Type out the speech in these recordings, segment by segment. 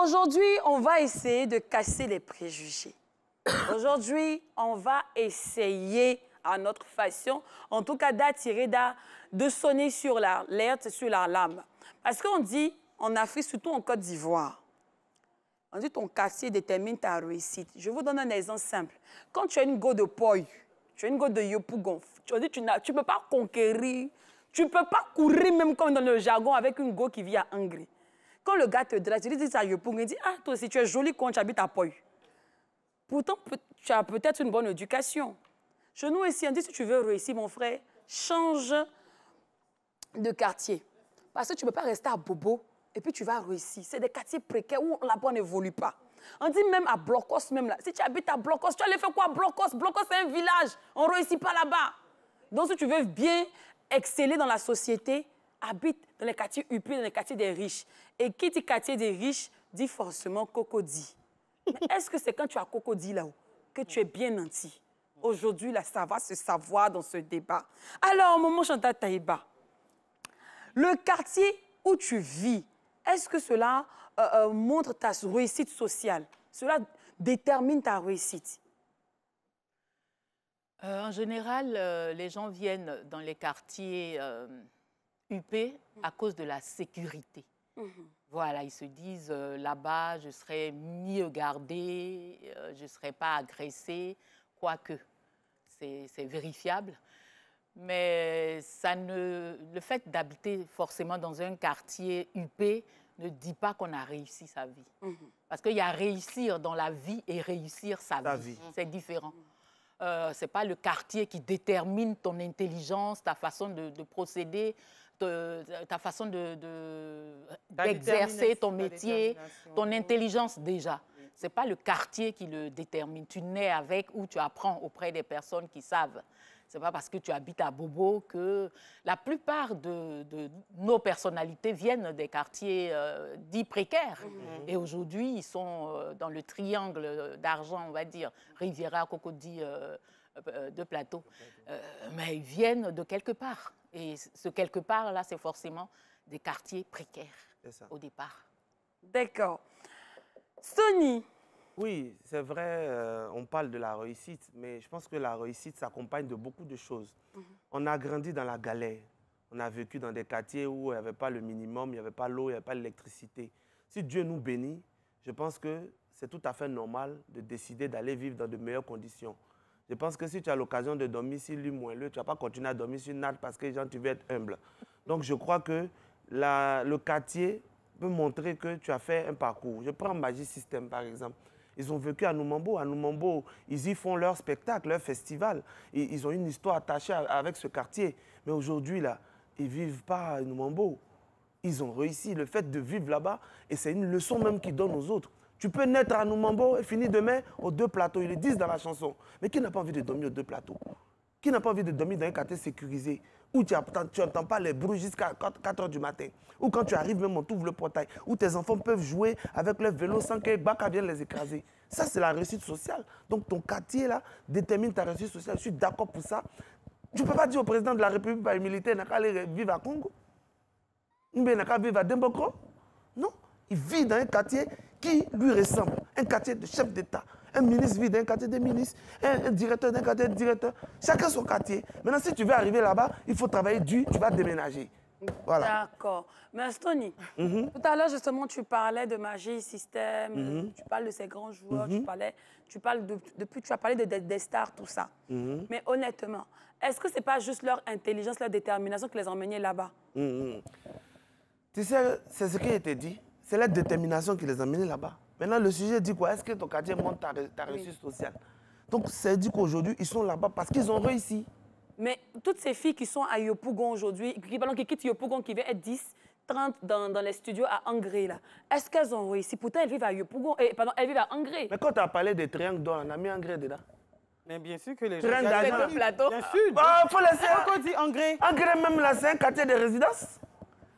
Aujourd'hui, on va essayer de casser les préjugés. Aujourd'hui, on va essayer, à notre façon, en tout cas d'attirer, de sonner sur l'alerte, sur l'alarme. Parce qu'on dit, en Afrique, surtout en Côte d'Ivoire, on dit ton quartier détermine ta réussite. Je vous donne un exemple simple. Quand tu as une go de poille, tu as une go de yopougon, tu ne peux pas conquérir, tu ne peux pas courir même comme dans le jargon avec une go qui vit à Angry. Quand le gars te drague, tu dis à yopougon, il dit, ah toi aussi tu es joli quand tu habites à poille. Pourtant, tu as peut-être une bonne éducation. Chez nous ici, on dit, si tu veux réussir, mon frère, change de quartier. Parce que tu ne peux pas rester à Bobo et puis tu vas réussir. C'est des quartiers précaires où là-bas on n'évolue pas. On dit même à Blocos, même là. Si tu habites à Blocos, tu allais faire quoi à Blocos? Blocos, c'est un village. On ne réussit pas là-bas. Donc, si tu veux bien exceller dans la société, habite dans les quartiers huppés, dans les quartiers des riches. Et qui dit quartier des riches, dit forcément Cocody. Mais est-ce que c'est quand tu as Cocody là-haut que tu es bien nanti? Aujourd'hui, là, ça va se savoir dans ce débat. Alors, Maman Chantal Taïba, le quartier où tu vis, est-ce que cela montre ta réussite sociale? Cela détermine ta réussite? En général, les gens viennent dans les quartiers huppés à cause de la sécurité. Voilà, ils se disent, là-bas, je serai mieux gardé, je ne serai pas agressé, quoique c'est vérifiable. Mais le fait d'habiter forcément dans un quartier huppé ne dit pas qu'on a réussi sa vie. Parce qu'il y a réussir dans la vie et réussir sa vie. C'est différent. Ce n'est pas le quartier qui détermine ton intelligence, ta façon de procéder, ta façon d'exercer ton métier, ton intelligence déjà. Ce n'est pas le quartier qui le détermine. Tu nais avec ou tu apprends auprès des personnes qui savent. Ce n'est pas parce que tu habites à Bobo que la plupart de nos personnalités viennent des quartiers dits précaires. Et aujourd'hui, ils sont dans le triangle d'argent, on va dire, Riviera, Cocody, de Plateau. Mais ils viennent de quelque part. Et ce quelque part-là, c'est forcément des quartiers précaires au départ. D'accord. Sony. Oui, c'est vrai, on parle de la réussite, mais je pense que la réussite s'accompagne de beaucoup de choses. On a grandi dans la galère. On a vécu dans des quartiers où il n'y avait pas le minimum, il n'y avait pas l'eau, il n'y avait pas l'électricité. Si Dieu nous bénit, je pense que c'est tout à fait normal de décider d'aller vivre dans de meilleures conditions. Je pense que si tu as l'occasion de dormir sur lit moelleux, tu ne vas pas continuer à dormir sur une natte parce que genre, tu veux être humble. Donc je crois que le quartier peut montrer que tu as fait un parcours. Je prends Magic System par exemple. Ils ont vécu à Noumambo. À Noumambo, ils y font leur spectacle, leur festival. Ils ont une histoire attachée avec ce quartier. Mais aujourd'hui, là, ils ne vivent pas à Noumambo. Ils ont réussi. Le fait de vivre là-bas, et c'est une leçon même qu'ils donnent aux autres. Tu peux naître à Noumambo et finir demain aux 2 plateaux. Ils le disent dans la chanson. Mais qui n'a pas envie de dormir aux 2 plateaux? Qui n'a pas envie de dormir dans un quartier sécurisé où tu n'entends pas les bruits jusqu'à 4 h du matin? Ou quand tu arrives même, on t'ouvre le portail, où tes enfants peuvent jouer avec leur vélo sans que Baka vienne les écraser. Ça, c'est la réussite sociale. Donc, ton quartier, là, détermine ta réussite sociale. Je suis d'accord pour ça. Tu ne peux pas dire au président de la République, par militaire, n'a qu'à aller vivre à Congo. Ou bien n'a qu'à vivre à Dembokro. Non. Il vit dans un quartier qui lui ressemble. Un quartier de chef d'État. Un ministre vit dans un quartier de ministre. Un directeur d'un quartier de directeur. Chacun son quartier. Maintenant, si tu veux arriver là-bas, il faut travailler dur, tu vas déménager. Voilà. D'accord. Mais Stony, tout à l'heure, justement, tu parlais de Magic System, tu parles de ces grands joueurs, tu as parlé des stars, tout ça. Mais honnêtement, est-ce que ce n'est pas juste leur intelligence, leur détermination qui les a emmenés là-bas? Tu sais, c'est ce qui a été dit. C'est la détermination qui les a emmenés là-bas. Maintenant, le sujet dit quoi? Est-ce que ton quartier montre ta réussite sociale? Donc, c'est dit qu'aujourd'hui, ils sont là-bas parce qu'ils ont réussi. Mais toutes ces filles qui sont à Yopougon aujourd'hui, qui quittent Yopougon, qui viennent être 10, 30 dans les studios à Angré, là, est-ce qu'elles ont réussi? Pourtant, elles vivent à Yopougon, pardon, elles vivent à Angré. Mais quand tu as parlé des triangles d'or, on a mis Angré dedans. Mais bien sûr que les gens... Triangle d'argent. Bien sûr. Il faut laisser... Pourquoi on dit Angré? Angré, même là, c'est un quartier de résidence.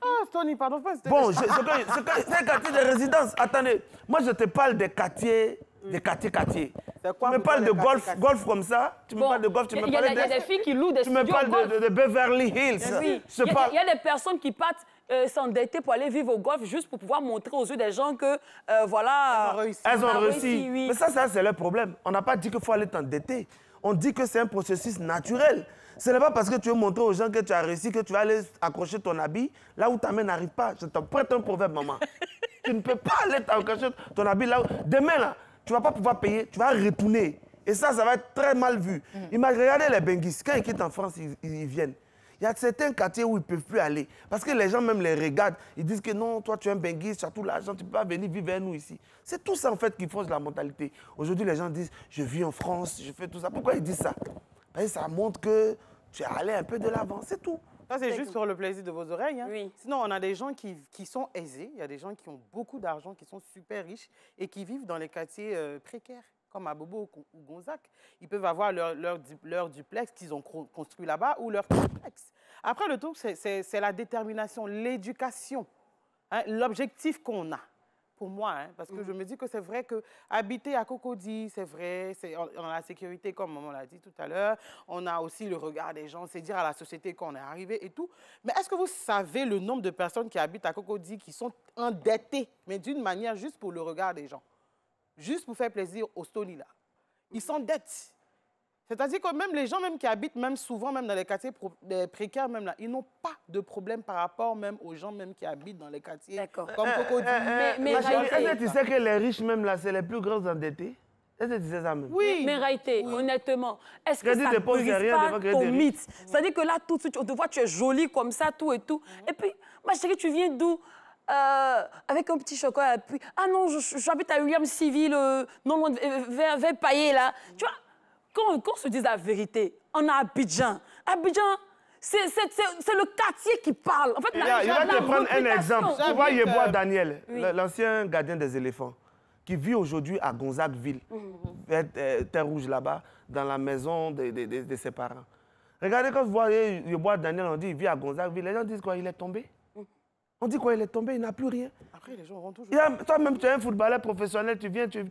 Ah, Tony, pardon. Bon, c'est un quartier de résidence. Attendez, moi, je te parle des quartiers des quartiers. C'est Tu quoi me pour parles toi, de les golf, quartiers? golf comme ça, tu me parles de golf, tu me il y a parles des filles qui louent des tu me studios parles golf. de Beverly Hills. Oui. Je parle- Il y a des personnes qui partent s'endetter pour aller vivre au golf juste pour pouvoir montrer aux yeux des gens que, voilà... Elles ont réussi. Elles ont Ah, réussi. oui. Mais ça c'est leur problème. On n'a pas dit qu'il faut aller t'endetter. On dit que c'est un processus naturel. Ce n'est pas parce que tu veux montrer aux gens que tu as réussi que tu vas aller accrocher ton habit là où ta main n'arrive pas. Je te prête un proverbe, maman. Tu ne peux pas aller accrocher ton habit là où... Demain, là, tu ne vas pas pouvoir payer, tu vas retourner. Et ça va être très mal vu. Regardez les Benguis, quand ils quittent en France, ils viennent. Il y a certains quartiers où ils ne peuvent plus aller. Parce que les gens même les regardent. Ils disent que non, toi tu es un Benguis, tu as tout l'argent, tu ne peux pas venir vivre avec nous ici. C'est tout ça en fait qui fausse la mentalité. Aujourd'hui, les gens disent, je vis en France, je fais tout ça. Pourquoi ils disent ça? Parce que ça montre que tu es allé un peu de l'avant, c'est tout. Ça, c'est juste pour le plaisir de vos oreilles. Hein. Oui. Sinon, on a des gens qui sont aisés. Il y a des gens qui ont beaucoup d'argent, qui sont super riches et qui vivent dans les quartiers précaires, comme à Bobo ou Gonzac. Ils peuvent avoir leur duplex qu'ils ont construit là-bas ou leur triplex. Après, le truc, c'est la détermination, l'éducation, hein, l'objectif qu'on a. Pour moi, hein, parce que je me dis que c'est vrai qu'habiter à Cocody, c'est vrai, on a la sécurité, comme maman l'a dit tout à l'heure, on a aussi le regard des gens, c'est dire à la société qu'on est arrivé et tout. Mais est-ce que vous savez le nombre de personnes qui habitent à Cocody qui sont endettées, mais d'une manière juste pour le regard des gens, juste pour faire plaisir aux Stony là? Ils s'endettent. C'est-à-dire que même les gens même qui habitent même souvent même dans les quartiers précaires même là, ils n'ont pas de problème par rapport même aux gens même qui habitent dans les quartiers comme Cocody. Mais Est-ce que tu sais que les riches même là, c'est les plus gros endettés? Est-ce que tu sais ça même? Oui. Mais Raïté, honnêtement, est-ce que Crédit ça ne dépôt, c'est brise rien devant pas crédit ton des riches. mythe? C'est-à-dire que là, tout de suite, on te voit, tu es jolie comme ça, tout et tout. Et puis, moi, je sais que tu viens d'où? Avec un petit chocolat. Puis, ah non, j'habite à William Civil, non loin vers Paillé, là. Tu vois, qu'on se dise la vérité, on a Abidjan. Abidjan, c'est le quartier qui parle. En fait, Il va te prendre un exemple. Tu vois Yeboah Daniel, Oui. l'ancien gardien des éléphants, qui vit aujourd'hui à Gonzagueville, vers Terre Rouge là-bas, dans la maison de ses parents. Regardez quand vous voyez Yeboah Daniel, on dit qu'il vit à Gonzagueville, les gens disent quoi? Il est tombé? On dit quoi? Il est tombé, il n'a plus rien. Après, les gens vont toujours... Toi-même, tu es un footballeur professionnel, tu viens, tu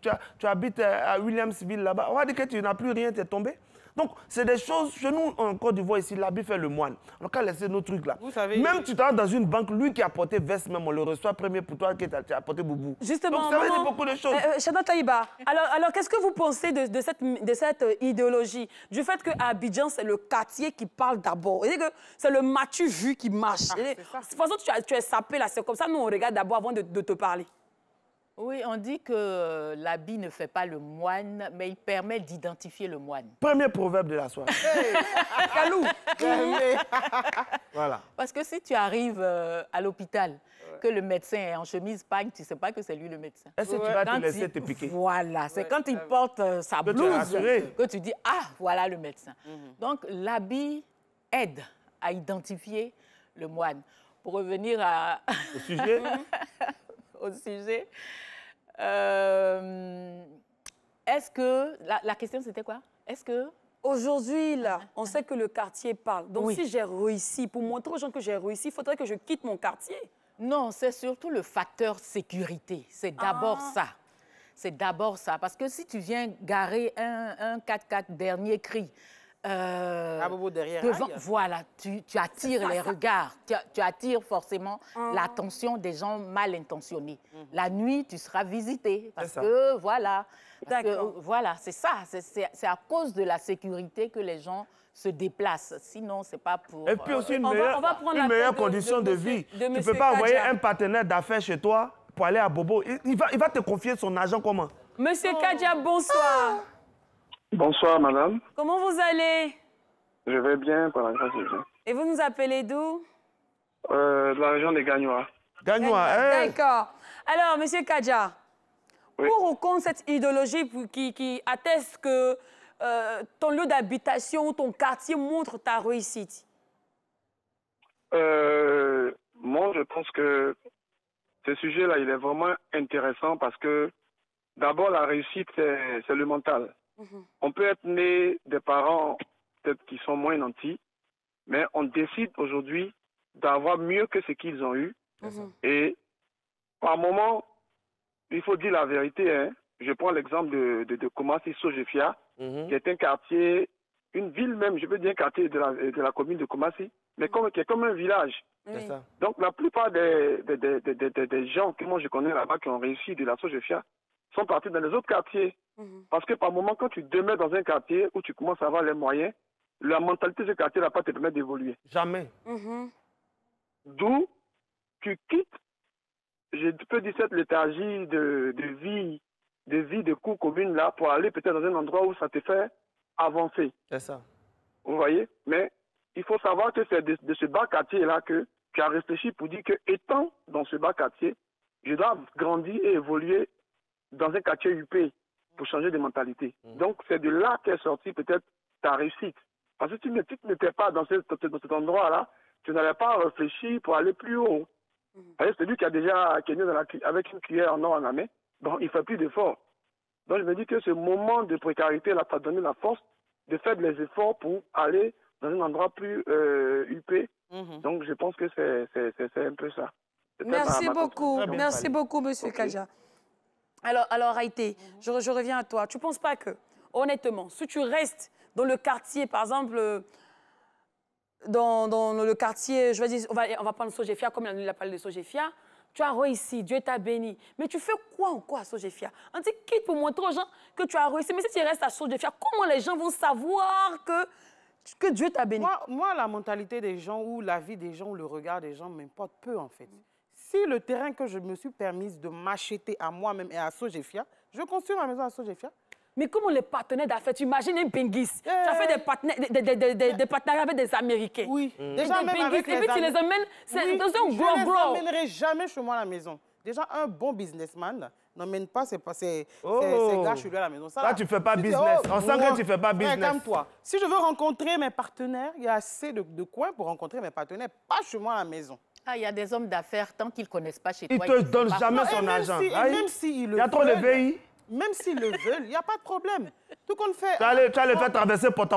habites à Williamsville là-bas. On va dire que tu n'as plus rien, tu es tombé. Donc, c'est des choses, chez nous, en Côte d'Ivoire, ici, l'habit fait le moine. On n'a qu'à laisser nos trucs là. Vous savez... Même tu t'entres dans une banque, lui qui a porté veste, même on le reçoit premier pour toi qui a apporté boubou. Justement, donc, ça veut dire maman, beaucoup de choses. Chada Taïba, alors qu'est-ce que vous pensez de cette idéologie? Du fait qu'à Abidjan, c'est le quartier qui parle d'abord. C'est-à-dire que c'est le matu vu qui marche. c'est ça. De toute façon, tu es sapé là, c'est comme ça, nous on regarde d'abord avant de te parler. Oui, on dit que l'habit ne fait pas le moine, mais il permet d'identifier le moine. Premier proverbe de la soirée. Kalou. Voilà. Parce que si tu arrives à l'hôpital, que le médecin est en chemise pagne, tu ne sais pas que c'est lui le médecin. Est-ce que tu vas te Quand laisser te piquer? Voilà, c'est quand il porte sa Que tu es blouse rassuré. que tu dis « Ah, voilà le médecin ». Donc, l'habit aide à identifier le moine. Pour revenir Le sujet? au sujet, est-ce que... La question, c'était quoi? Est-ce que... Aujourd'hui, là, on sait que le quartier parle. Donc, Oui. si j'ai réussi, pour montrer aux gens que j'ai réussi, il faudrait que je quitte mon quartier. Non, c'est surtout le facteur sécurité. C'est d'abord ça. C'est d'abord ça. Parce que si tu viens garer un 4x4 dernier cri, Bobo derrière. devant, aïe. voilà, tu attires les regards. Tu attires forcément l'attention des gens mal intentionnés. La nuit, tu seras visité. Parce ça. que, voilà. Parce que, D'accord. voilà, c'est ça. C'est à cause de la sécurité que les gens se déplacent. Sinon, c'est pas pour... Et puis aussi une on va prendre la meilleure tête de condition de monsieur- vie. de Tu ne monsieur peux pas envoyer Kadja. un partenaire d'affaires chez toi pour aller à Bobo. Il va te confier son argent comment? Monsieur Kadja, bonsoir. Bonsoir, madame. Comment vous allez? Je vais bien, par la grâce de Dieu. Et vous nous appelez d'où? De la région de Gagnoa. Gagne-moi. D'accord. Alors, monsieur Kadja, Oui. pour ou contre cette idéologie qui atteste que ton lieu d'habitation, ton quartier montre ta réussite? Moi, je pense que ce sujet-là, il est vraiment intéressant parce que, d'abord, la réussite, c'est le mental. On peut être né des parents peut-être qui sont moins nantis, mais on décide aujourd'hui d'avoir mieux que ce qu'ils ont eu. Et par moment, il faut dire la vérité, hein, je prends l'exemple de Koumassi Sojefia, qui est un quartier, une ville même, je veux dire un quartier de la commune de Koumassi, mais qui est comme un village. Oui. Ça. Donc la plupart des gens que moi je connais là-bas qui ont réussi de la Sojefia sont partis dans les autres quartiers. Parce que par moment, quand tu demeures dans un quartier où tu commences à avoir les moyens, la mentalité de ce quartier n'a pas te permet d'évoluer. Jamais. D'où tu quittes, je peux dire cette léthargie de vie de cours commune là pour aller peut-être dans un endroit où ça te fait avancer. C'est ça. Vous voyez? Mais il faut savoir que c'est de ce bas quartier là que tu as réfléchi pour dire que étant dans ce bas quartier, je dois grandir et évoluer dans un quartier UP pour changer de mentalité. Donc c'est de là qu'est sortie peut-être ta réussite. Parce que si tu n'étais pas dans cet endroit là, tu n'allais pas réfléchir pour aller plus haut. C'est lui qui est né avec une cuillère en or en la main, donc il ne fait plus d'efforts. Donc je me dis que ce moment de précarité là t'a donné la force de faire des efforts pour aller dans un endroit plus UP. Donc je pense que c'est un peu ça. Merci beaucoup. bien Merci parlé. beaucoup, Monsieur Kaja. Alors Haïté, je reviens à toi. Tu ne penses pas que, honnêtement, si tu restes dans le quartier, par exemple, dans le quartier, je vais dire, on va prendre Sojefia, comme il a parlé de Sojefia, tu as réussi, Dieu t'a béni. Mais tu fais quoi encore à Sojefia? On dit quitte pour montrer aux gens que tu as réussi. Mais si tu restes à Sojefia, comment les gens vont savoir que Dieu t'a béni? Moi, la mentalité des gens ou la vie des gens ou le regard des gens m'importe peu, en fait. Si le terrain que je me suis permise de m'acheter à moi-même et à Sojefia, je construis ma maison à Sojefia. Mais comment les partenaires d'affaires, tu imagines un Bengis, tu as fait des partenariats avec des Américains. Oui, déjà même avec et puis tu les emmènes dans un je gros ne les gros. emmènerai jamais chez moi à la maison. Déjà, un bon businessman n'emmène pas ses gars chez lui à la maison. Ça, Là, tu ne fais pas business. On sent que tu ne fais pas business. Calme-toi. Si je veux rencontrer mes partenaires, il y a assez de coins pour rencontrer mes partenaires, pas chez moi à la maison. Ah, il y a des hommes d'affaires, tant qu'ils ne connaissent pas chez Il toi. ne te donne jamais son même argent. si- Aïe. même s'ils Il y a trop de VI. Même s'ils le veulent, il n'y a pas de problème. Tout qu'on fait... Tu vas les faire traverser poto.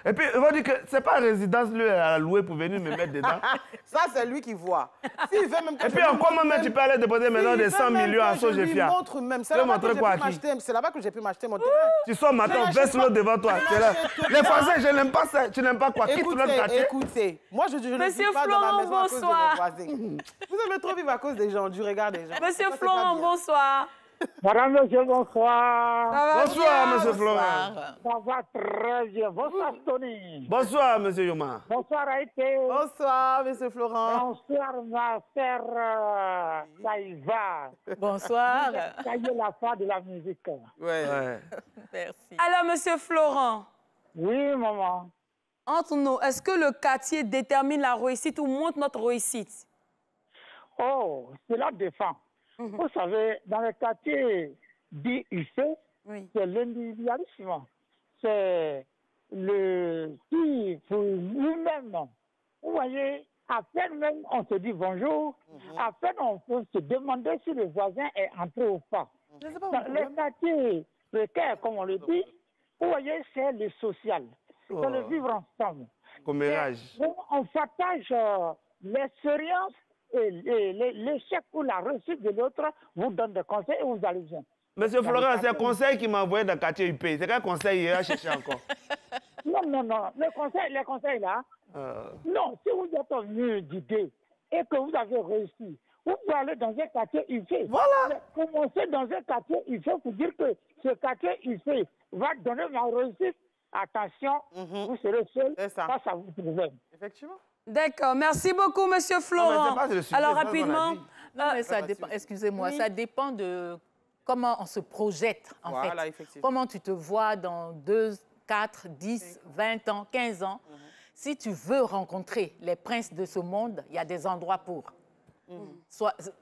Et puis, ils vont dire que ce n'est pas résidence, lui, à louer pour venir me mettre dedans. Ça, c'est lui qui voit. S'il veut même que Et puis, encore même, tu peux aller déposer maintenant des 100 millions à Sojefia. Je montre même. C'est Tu veux là-bas montrer quoi à qui? C'est là-bas que j'ai pu m'acheter mon terrain. Tu sors maintenant, verse l'eau devant toi. Je C'est là. l'achète tout Les ça. Français, je n'aime pas ça. Tu n'aimes pas quoi? Quitte notre quartier. Écoutez, moi, je ne Monsieur vis pas dans ma Florent, maison à cause de bonsoir. mes voisins. Vous aimez trop vivre à cause des gens, du regard des gens. Monsieur Ça, c'est Florent, pas bien. bonsoir. Madame, monsieur, bonsoir. Ça va Bonsoir, bien? monsieur Florent. Ça va très bien. Bonsoir, Tony. Bonsoir, monsieur Yoma. Bonsoir, Haïté. Bonsoir, monsieur Florent. Bonsoir, ma sœur Saïva. Bonsoir. Ça y est, la fin de la musique. Ouais. Merci. Alors, Monsieur Florent, Oui, maman. entre nous, est-ce que le quartier détermine la réussite ou montre notre réussite? Oh, cela défend. Vous savez, dans le quartier dit UC, Oui. c'est l'individualisme. C'est le qui pour lui-même. Vous voyez, à peine même on se dit bonjour, à peine on peut se demander si le voisin est entré ou pas. Dans le quartier précaire, comme on le dit, vous voyez, c'est le social. C'est le vivre ensemble. Commérage. Donc, on partage l'expérience et l'échec ou la réussite de l'autre vous donne des conseils et vous allez bien. Monsieur Florent, c'est un conseil qui m'a envoyé dans le quartier UP. C'est quel conseil il a cherché encore? Non. Les conseils là, non, si vous êtes venu d'idée et que vous avez réussi, vous pouvez aller dans un quartier UP. Voilà. Commencez dans un quartier UP pour dire que ce quartier UP va donner ma réussite. Attention, vous serez seul face à vos problèmes. Effectivement. D'accord. Merci beaucoup, Monsieur Florent. pas le sujet, Alors, c'est pas ce qu'on a rapidement, dit. Non, mais ça dépend, excusez-moi, ça dépend de comment on se projette, en Voilà, fait. effectivement. Comment tu te vois dans 2, 4, 10, 20 ans, 15 ans. Si tu veux rencontrer les princes de ce monde, il y a des endroits pour.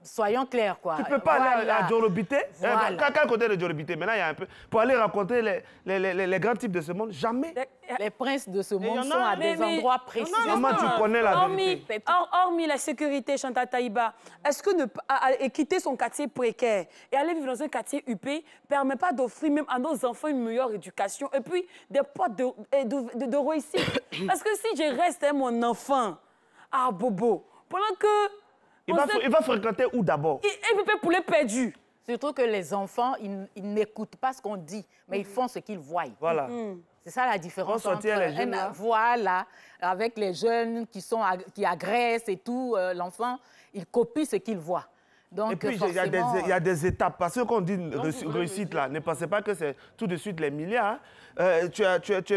Soyons clairs, quoi. Tu ne peux pas aller à Djolobité. Voilà. Quel côté de Djolobité? Maintenant, il y a un peu. Pour aller rencontrer les grands types de ce monde, jamais. Les princes de ce y en monde a, sont à mais- des endroits précis. Comment tu connais la vérité? Hormis la sécurité, Chantal Taïba, est-ce que quitter son quartier précaire et aller vivre dans un quartier UP ne permet pas d'offrir même à nos enfants une meilleure éducation et puis des portes de réussite? Parce que si je reste mon enfant à Bobo, pendant que... Il va fréquenter où d'abord? Il peut poulet perdu. Surtout que les enfants, ils n'écoutent pas ce qu'on dit, mais ils font ce qu'ils voient. Voilà. C'est ça la différence On sortir entre les jeunes, là. voilà, avec les jeunes qui agressent et tout, l'enfant, il copie ce qu'il voit. Donc, Et puis, forcément, il y a des étapes. Parce que quand on dit réussite, là, ne pensez pas que c'est tout de suite les milliards. Hein.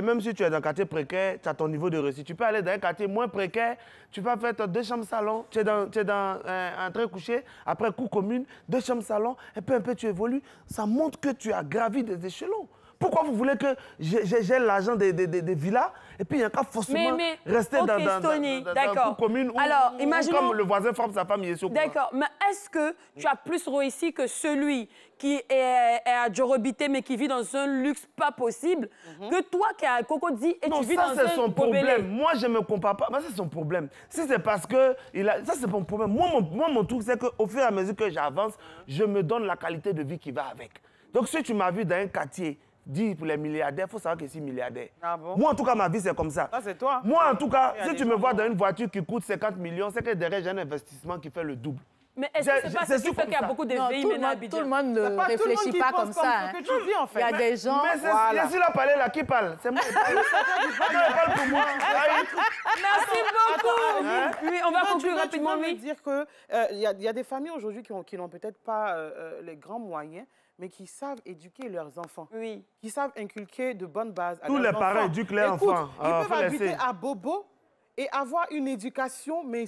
Même si tu es dans un quartier précaire, tu as ton niveau de réussite. Tu peux aller dans un quartier moins précaire, tu vas faire 2 chambres salon, tu es dans un train couché, après cour commune, 2 chambres salon, et peu à peu tu évolues. Ça montre que tu as gravi des échelons. Pourquoi vous voulez que j'ai l'argent des villas et puis il n'y a qu'à forcément rester dans la cour commune ou comme le voisin forme sa famille. D'accord, mais est-ce que tu as plus réussi que celui qui est à Djorobité mais qui vit dans un luxe pas possible que toi qui es à Cocody et tu vis dans un... Non, ça c'est son problème. Moi, je ne me compare pas. Mais c'est son problème. Si c'est parce que... Ça, c'est mon problème. Moi, mon truc, c'est qu'au fur et à mesure que j'avance, je me donne la qualité de vie qui va avec. Donc, si tu m'as vu dans un quartier... Dis pour les milliardaires, il faut savoir que je suis milliardaire. Ah bon? Moi, en tout cas, ma vie, c'est comme ça. Ça, c'est toi. Moi, en tout cas, si tu me vois dans une voiture qui coûte 50 millions, c'est que derrière, j'ai un investissement qui fait le double. Mais est-ce que c'est pas ce qui fait qu'il y a beaucoup de VI maintenant à Abidjan? Tout le monde ne réfléchit pas comme ça. Hein. Que tu vis, en fait. Il y a des gens... Mais c'est celui-là parlé là qui parle. C'est moi qui parle. Parle pour moi. Merci beaucoup. Oui, on va conclure rapidement. Tu veux me dire qu'il y a des familles aujourd'hui qui n'ont peut-être pas les grands moyens, mais qui savent éduquer leurs enfants. Oui. Qui savent inculquer de bonnes bases à Tous leurs les parents enfants. éduquent leurs enfants. Ils peuvent habiter à Bobo et avoir une éducation, mais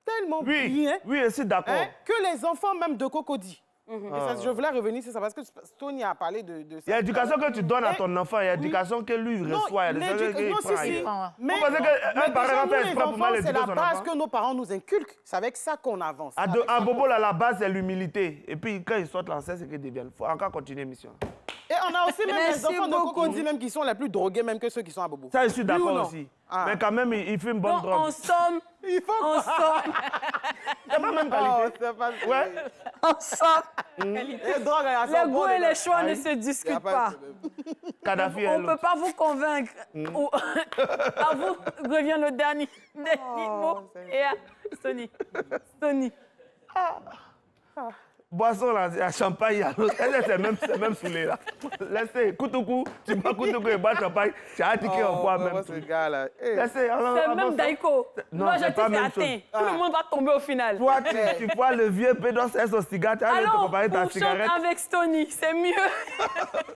tellement bien oui, je suis d'accord. Que les enfants même de Cocody. Et ça, je voulais revenir sur ça parce que Tony a parlé de ça. Il y a l'éducation que tu donnes à ton enfant, il y a l'éducation que lui reçoit. Il y a des non, choses si. Mais qu'un parent va faire exprès pour mal c'est éduquer la son base enfant. que nos parents nous inculquent. C'est avec ça qu'on avance. À Bobo, là, la base, c'est l'humilité. Et puis, quand ils sortent l'enceinte, c'est qu'ils deviennent. Il faut encore continuer mission. Et on a aussi même Merci les enfants beaucoup. de Cocody même qui sont les plus drogués même que ceux qui sont à Bobo. Ça, je suis Oui ou d'accord non? aussi. Ah. Mais quand même, il fait une bonne Donc, drogue. en somme, C'est pas même qualité. Ouais. en somme, les goûts et les choix ne se discutent pas. Kadhafi, On ne peut pas vous convaincre. À vous revient le dernier mot. Et à Sony. Boisson, là, il y a champagne, il y a l'autre. C'est même saoulé, là. Laissez, Koutoukou, tu bois Koutoukou et bois champagne, tu as un ticket en poids même. Ce gars-là. Laissez, C'est même Daiko. Non, Moi, je c'est te pas fais même atteindre. chose. Tout le monde va tomber au final. Toi, tu vois le vieux pédos, c'est son cigare, tu as te Alors, comparer ta on chante cigarette. avec Stony, c'est mieux.